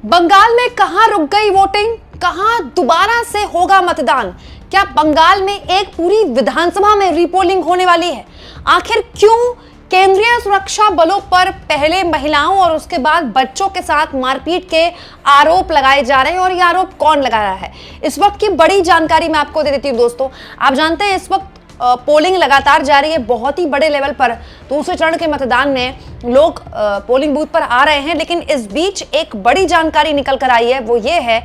बंगाल में कहां रुक गई वोटिंग, कहां दोबारा से होगा मतदान। क्या बंगाल में एक पूरी विधानसभा में रीपोलिंग होने वाली है? आखिर क्यों केंद्रीय सुरक्षा बलों पर पहले महिलाओं और उसके बाद बच्चों के साथ मारपीट के आरोप लगाए जा रहे हैं और ये आरोप कौन लगा रहा है, इस वक्त की बड़ी जानकारी मैं आपको दे देती हूँ। दोस्तों, आप जानते हैं इस वक्त पोलिंग लगातार जारी है, बहुत ही बड़े लेवल पर दूसरे चरण के मतदान में लोग पोलिंग बूथ पर आ रहे हैं। लेकिन इस बीच एक बड़ी जानकारी निकल कर आई है, वो ये है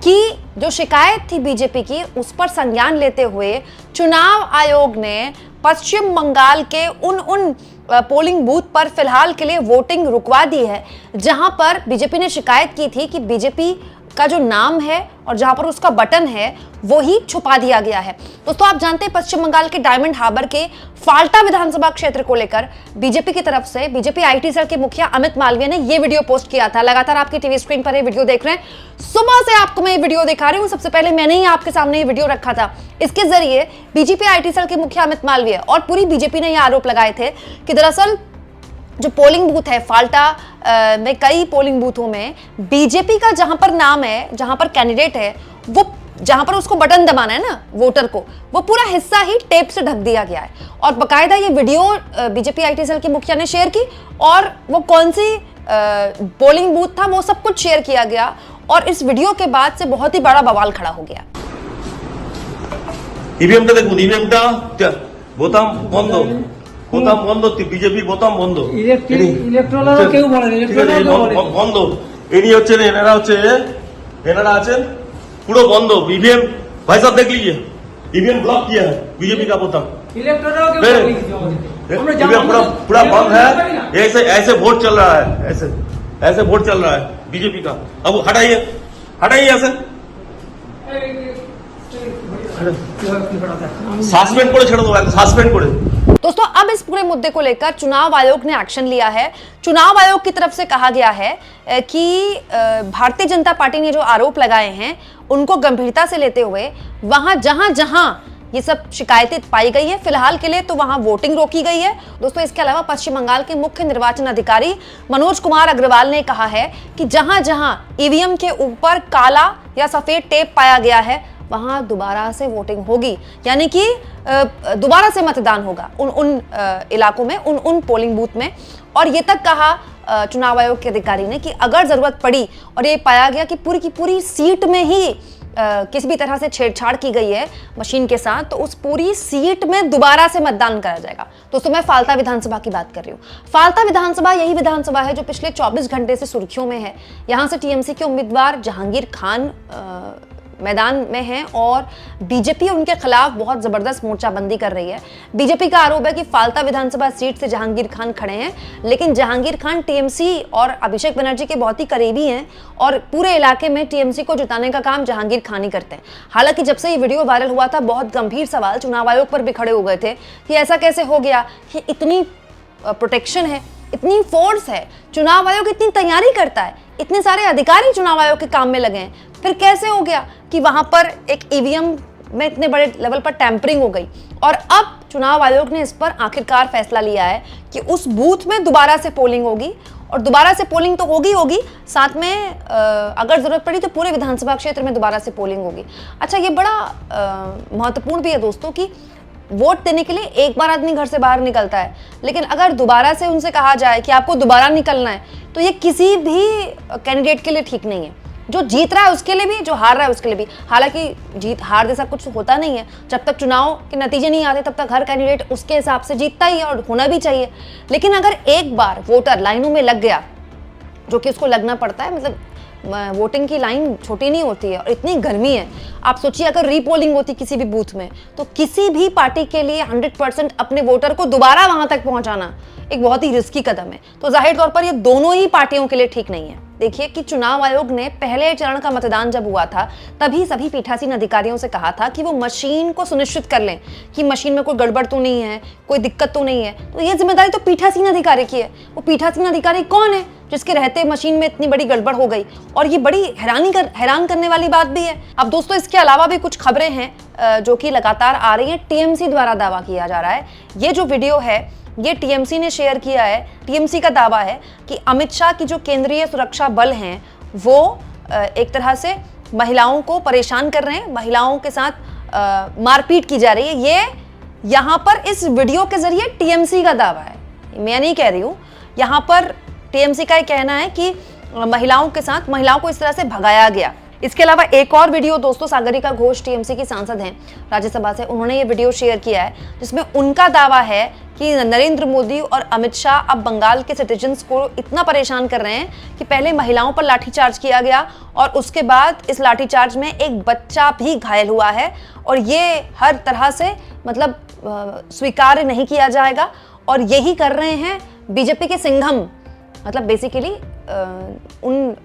कि जो शिकायत थी बीजेपी की, उस पर संज्ञान लेते हुए चुनाव आयोग ने पश्चिम बंगाल के उन पोलिंग बूथ पर फिलहाल के लिए वोटिंग रुकवा दी है, जहां पर बीजेपी ने शिकायत की थी कि बीजेपी का जो नाम है और जहां पर उसका बटन है वो ही छुपा दिया गया है। दोस्तों, आप जानते हैं पश्चिम बंगाल के डायमंड हार्बर के फाल्टा विधानसभा क्षेत्र को लेकर बीजेपी की तरफ से बीजेपी आईटी सेल के मुखिया अमित मालवीय ने ये वीडियो पोस्ट किया था। लगातार आपकी टीवी स्क्रीन पर ये वीडियो देख रहे हैं, सुबह से आपको मैं ये वीडियो दिखा रही हूँ। सबसे पहले मैंने ही आपके सामने ये वीडियो रखा था। इसके जरिए बीजेपी आईटी सेल के मुखिया अमित मालवीय और पूरी बीजेपी ने ये आरोप लगाए थे कि दरअसल जो पोलिंग बूथ है फाल्टा में, कई पोलिंग बूथों में बीजेपी का जहां पर नाम है, जहां पर कैंडिडेट है, वो जहां पर उसको बटन दबाना है ना वोटर को, वो पूरा हिस्सा ही टेप से ढक दिया गया है। और बकायदा ये वीडियो बीजेपी आईटी सेल के मुखिया ने शेयर की और वो कौन सी पोलिंग बूथ था वो सब कुछ शेयर किया गया। और इस वीडियो के बाद से बहुत ही बड़ा बवाल खड़ा हो गया। ইভিএমটা দেখুন, ইভিএমটা বোতাম বন্ধ, বোতাম বন্ধ, বিজেপি বোতাম বন্ধ, ইলেকট্রোলারও কেউ বলে না, ইলেকট্রোলারও বন্ধ। ইনি হচ্ছেন, এনারা আছেন পুরো বন্ধ। ईवीएम भाई साहब देख लीजिए, ईवीएम ब्लॉक किया है बीजेपी का बोतम, इलेक्टोरल पूरा बंद है। ऐसे ऐसे वोट चल रहा है, ऐसे वोट चल रहा है बीजेपी का। अब हटाइए ऐसे सस्पेंड করে ছেড়ে দাও, सस्पेंड করে। दोस्तों, अब इस पूरे मुद्दे को लेकर चुनाव आयोग ने एक्शन लिया है। चुनाव आयोग की तरफ से कहा गया है कि भारतीय जनता पार्टी ने जो आरोप लगाए हैं उनको गंभीरता से लेते हुए वहां जहां ये सब शिकायतें पाई गई है, फिलहाल के लिए तो वहां वोटिंग रोकी गई है। दोस्तों, इसके अलावा पश्चिम बंगाल के मुख्य निर्वाचन अधिकारी मनोज कुमार अग्रवाल ने कहा है कि जहां जहां ईवीएम के ऊपर काला या सफेद टेप पाया गया है वहां दोबारा से वोटिंग होगी, यानी कि दोबारा से मतदान होगा उन इलाकों में, उन पोलिंग बूथ में। और ये तक कहा चुनाव आयोग के अधिकारी ने कि अगर जरूरत पड़ी और ये पाया गया कि पूरी की पूरी सीट में ही किसी भी तरह से छेड़छाड़ की गई है मशीन के साथ, तो उस पूरी सीट में दोबारा से मतदान करा जाएगा। दोस्तों, मैं फाल्टा विधानसभा की बात कर रही हूँ। फाल्टा विधानसभा यही विधानसभा है जो पिछले 24 घंटे से सुर्खियों में है। यहाँ से टीएमसी के उम्मीदवार जहांगीर खान मैदान में हैं और बीजेपी उनके खिलाफ बहुत जबरदस्त मोर्चाबंदी कर रही है। बीजेपी का आरोप है कि फाल्टा विधानसभा सीट से जहांगीर खान खड़े हैं, लेकिन जहांगीर खान टीएमसी और अभिषेक बनर्जी के बहुत ही करीबी हैं और पूरे इलाके में टीएमसी को जिताने का काम जहांगीर खान ही करते हैं। हालांकि जब से ये वीडियो वायरल हुआ था, बहुत गंभीर सवाल चुनाव आयोग पर भी खड़े हो गए थे कि ऐसा कैसे हो गया कि इतनी प्रोटेक्शन है, इतनी फोर्स है, चुनाव आयोग इतनी तैयारी करता है, इतने सारे अधिकारी चुनाव आयोग के काम में लगे हैं, फिर कैसे हो गया कि वहां पर एक ईवीएम में इतने बड़े लेवल पर टैंपरिंग हो गई। और अब चुनाव आयोग ने इस पर आखिरकार फैसला लिया है कि उस बूथ में दोबारा से पोलिंग होगी और दोबारा से पोलिंग तो होगी, साथ में अगर जरूरत पड़ी तो पूरे विधानसभा क्षेत्र में दोबारा से पोलिंग होगी। अच्छा, ये बड़ा महत्वपूर्ण भी है दोस्तों कि वोट देने के लिए एक बार आदमी घर से बाहर निकलता है, लेकिन अगर दोबारा से उनसे कहा जाए कि आपको दोबारा निकलना है, तो ये किसी भी कैंडिडेट के लिए ठीक नहीं है। जो जीत रहा है उसके लिए भी, जो हार रहा है उसके लिए भी। हालांकि जीत हार जैसा कुछ होता नहीं है, जब तक चुनाव के नतीजे नहीं आते तब तक हर कैंडिडेट उसके हिसाब से जीतता ही है और होना भी चाहिए। लेकिन अगर एक बार वोटर लाइनों में लग गया, जो कि उसको लगना पड़ता है, मतलब वोटिंग की लाइन छोटी नहीं होती है और इतनी गर्मी है, आप सोचिए अगर रीपोलिंग होती किसी भी बूथ में, तो किसी भी पार्टी के लिए 100% अपने वोटर को दोबारा वहां तक पहुंचाना एक बहुत ही रिस्की कदम है। तो जाहिर तौर पर ये दोनों ही पार्टियों के लिए ठीक नहीं है। देखिए कि चुनाव आयोग ने पहले चरण का मतदान जब हुआ था, तभी सभी पीठासीन अधिकारियों से कहा था कि वो मशीन को सुनिश्चित कर लें कि मशीन में कोई गड़बड़ तो नहीं है, कोई दिक्कत तो नहीं है। तो ये जिम्मेदारी तो पीठासीन अधिकारी की है। वो पीठासीन अधिकारी कौन है जिसके रहते मशीन में इतनी बड़ी गड़बड़ हो गई? और ये बड़ी हैरान करने वाली बात भी है। अब दोस्तों, इसके अलावा भी कुछ खबरें हैं जो कि लगातार आ रही हैं। टीएमसी द्वारा दावा किया जा रहा है, ये जो वीडियो है ये टीएमसी ने शेयर किया है। टीएमसी का दावा है कि अमित शाह की जो केंद्रीय सुरक्षा बल हैं वो एक तरह से महिलाओं को परेशान कर रहे हैं, महिलाओं के साथ मारपीट की जा रही है। ये यहाँ पर इस वीडियो के जरिए टीएमसी का दावा है, मैं नहीं कह रही हूँ। यहाँ पर टीएमसी का ये कहना है कि महिलाओं के साथ महिलाओं को इस तरह से भगाया गया। इसके अलावा एक और वीडियो दोस्तों, सागरिका घोष टीएमसी की सांसद हैं राज्यसभा से, उन्होंने ये वीडियो शेयर किया है जिसमें उनका दावा है कि नरेंद्र मोदी और अमित शाह अब बंगाल के सिटीजन्स को इतना परेशान कर रहे हैं कि पहले महिलाओं पर लाठीचार्ज किया गया और उसके बाद इस लाठीचार्ज में एक बच्चा भी घायल हुआ है और ये हर तरह से मतलब स्वीकार्य नहीं किया जाएगा। और यही कर रहे हैं बीजेपी के सिंघम, मतलब बेसिकली उन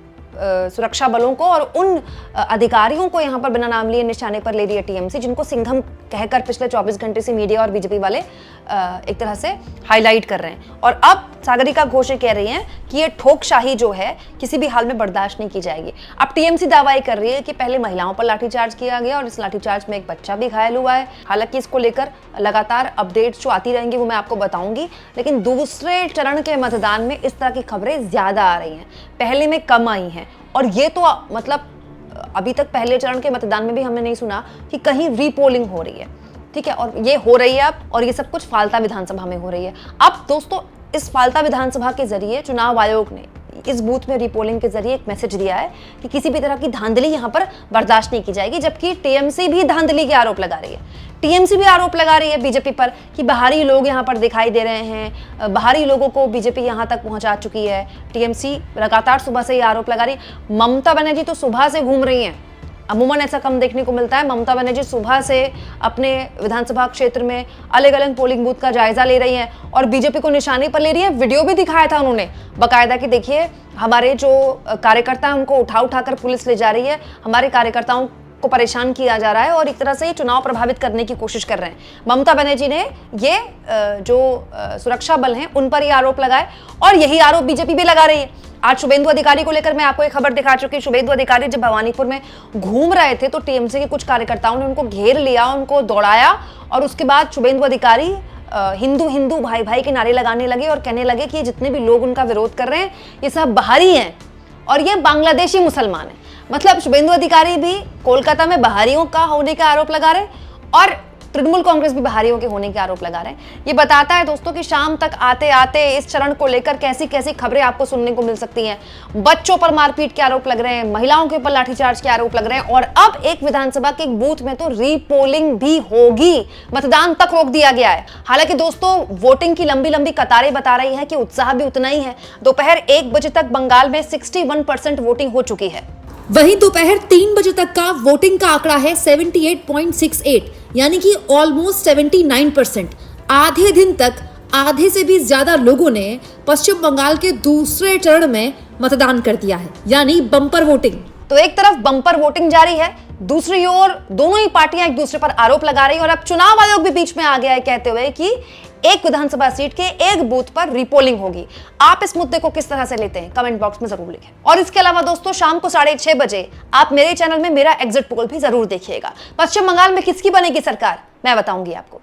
सुरक्षा बलों को और उन अधिकारियों को यहाँ पर बिना नाम लिए निशाने पर ले रही है टीएमसी, जिनको सिंघम कहकर पिछले 24 घंटे से मीडिया और बीजेपी वाले एक तरह से हाईलाइट कर रहे हैं। और अब सागरिका घोष कह रही हैं कि ये ठोकशाही जो है किसी भी हाल में बर्दाश्त नहीं की जाएगी। अब टीएमसी दावा कर रही है कि पहले महिलाओं पर लाठीचार्ज किया गया और इस लाठीचार्ज में एक बच्चा भी घायल हुआ है। हालांकि इसको लेकर लगातार अपडेट्स जो आती रहेंगी वो मैं आपको बताऊंगी, लेकिन दूसरे चरण के मतदान में इस तरह की खबरें ज्यादा आ रही हैं, पहले में कम आई हैं। और ये तो मतलब अभी तक पहले चरण के मतदान में भी हमने नहीं सुना कि कहीं रीपोलिंग हो रही है, ठीक है, और ये हो रही है अब, और ये सब कुछ फाल्ता विधानसभा में हो रही है। अब दोस्तों इस फाल्ता विधानसभा के जरिए चुनाव आयोग ने इस बूथ में रीपोलिंग के जरिए एक मैसेज दिया है कि किसी भी तरह की धांधली यहाँ पर बर्दाश्त नहीं की जाएगी, जबकि टीएमसी भी धांधली के आरोप लगा रही है। टीएमसी भी आरोप लगा रही है बीजेपी पर कि बाहरी लोग यहाँ पर दिखाई दे रहे हैं, बाहरी लोगों को बीजेपी यहाँ तक पहुंचा चुकी है। टीएमसी लगातार सुबह से ये आरोप लगा रही है। ममता बनर्जी तो सुबह से घूम रही हैं, अमूमन ऐसा कम देखने को मिलता है। ममता बनर्जी सुबह से अपने विधानसभा क्षेत्र में अलग अलग पोलिंग बूथ का जायजा ले रही हैं और बीजेपी को निशाने पर ले रही है। वीडियो भी दिखाया था उन्होंने बाकायदा कि देखिए हमारे जो कार्यकर्ता हैं उनको उठा कर पुलिस ले जा रही है, हमारे कार्यकर्ताओं को परेशान किया जा रहा है और एक तरह से चुनाव प्रभावित करने की कोशिश कर रहे हैं। ममता बनर्जी ने ये जो सुरक्षा बल हैं उन पर ये आरोप लगाए और यही आरोप बीजेपी भी लगा रही है। आज शुभेंदु अधिकारी को लेकर मैं आपको एक खबर दिखा चुकी। शुभेंदु अधिकारी जब भवानीपुर में घूम रहे थे तो टीएमसी के कुछ कार्यकर्ताओं ने उनको घेर लिया, उनको दौड़ाया और उसके बाद शुभेंदु अधिकारी हिंदू हिंदू भाई भाई के नारे लगाने लगे और कहने लगे कि जितने भी लोग उनका विरोध कर रहे हैं ये सब बाहरी हैं और ये बांग्लादेशी मुसलमान हैं। मतलब शुभेंदु अधिकारी भी कोलकाता में बाहरियों का होने का आरोप लगा रहे और तृणमूल कांग्रेस भी बाहरियों के होने के आरोप लगा रहे हैं। ये बताता है दोस्तों कि शाम तक आते आते इस चरण को लेकर कैसी कैसी खबरें आपको सुनने को मिल सकती हैं। बच्चों पर मारपीट के आरोप लग रहे हैं, महिलाओं के ऊपर लाठीचार्ज के आरोप लग रहे हैं और अब एक विधानसभा के बूथ में तो रीपोलिंग भी होगी, मतदान तक रोक दिया गया है। हालांकि दोस्तों वोटिंग की लंबी लंबी कतारें बता रही है कि उत्साह भी उतना ही है। दोपहर 1 बजे तक बंगाल में 61% वोटिंग हो चुकी है। वहीं दोपहर 3 बजे तक का वोटिंग का आंकड़ा है 78.68, यानी कि ऑलमोस्ट 79%। आधे दिन तक आधे से भी ज्यादा लोगों ने पश्चिम बंगाल के दूसरे चरण में मतदान कर दिया है, यानी बम्पर वोटिंग। तो एक तरफ बम्पर वोटिंग जारी है, दूसरी ओर दोनों ही पार्टियां एक दूसरे पर आरोप लगा रही हैं और अब चुनाव आयोग भी बीच में आ गया है कहते हुए कि एक विधानसभा सीट के एक बूथ पर रीपोलिंग होगी। आप इस मुद्दे को किस तरह से लेते हैं कमेंट बॉक्स में जरूर लिखें। और इसके अलावा दोस्तों शाम को 6:30 बजे आप मेरे चैनल में मेरा एग्जिट पोल भी जरूर देखिएगा। पश्चिम बंगाल में किसकी बनेगी सरकार मैं बताऊंगी आपको।